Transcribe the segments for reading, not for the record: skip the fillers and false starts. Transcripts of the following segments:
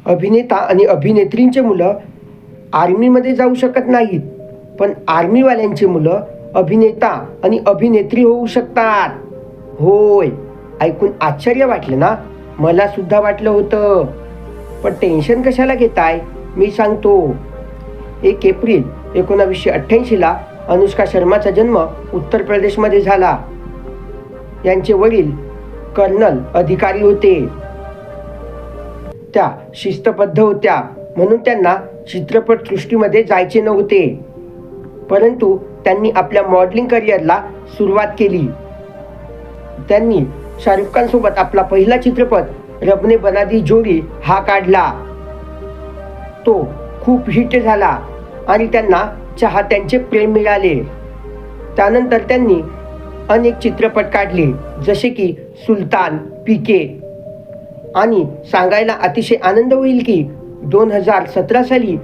अभिनेता आणि अभिनेत्रींचे मुलं आर्मीमध्ये जाऊ शकत नाहीत, पण आर्मीवाल्यांची मुलं अभिनेता आणि अभिनेत्री होऊ शकतात. होय, ऐकून आश्चर्य वाटलं ना? मला सुद्धा वाटलं होतं. पण टेन्शन कशाला घेताय? मी सांगतो. 1 एप्रिल 1988ला अनुष्का शर्माचा जन्म उत्तर प्रदेशमध्ये झाला. यांचे वडील कर्नल अधिकारी होते. त्या शिस्तबद्ध होत्या, म्हणून त्यांना चित्रपटसृष्टीमध्ये जायचे नव्हते. परंतु त्यांनी आपल्या मॉडेलिंग करिअरला सुरुवात केली. त्यांनी शाहरुख खान सोबत आपला पहिला चित्रपट रब ने बना दी जोडी हा काढला. तो खूप हिट झाला आणि त्यांना चाहत्यांचे प्रेम मिळाले. त्यानंतर त्यांनी अनेक चित्रपट काढले, जसे की सुलतान, पीके. आणि सांगायला अतिशय आनंद होईल की 2017 साली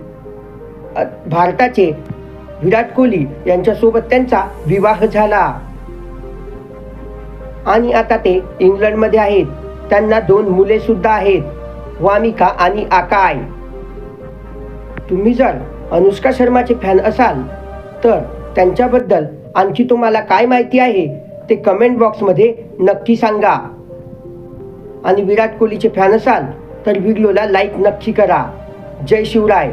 भारताचे विराट कोहली यांच्यासोबत त्यांचा विवाह झाला आणि आता ते इंग्लंडमध्ये आहेत. त्यांना 2 मुले सुद्धा आहेत, वामिका आणि आकाय. तुम्ही जर अनुष्का शर्माचे फॅन असाल तर त्यांच्याबद्दल आणखी तुम्हाला काय माहिती आहे ते कमेंट बॉक्समध्ये नक्की सांगा. आणि विराट कोहलीचे फॅन असाल तर व्हिडिओला लाईक नक्की करा. जय शिवराय.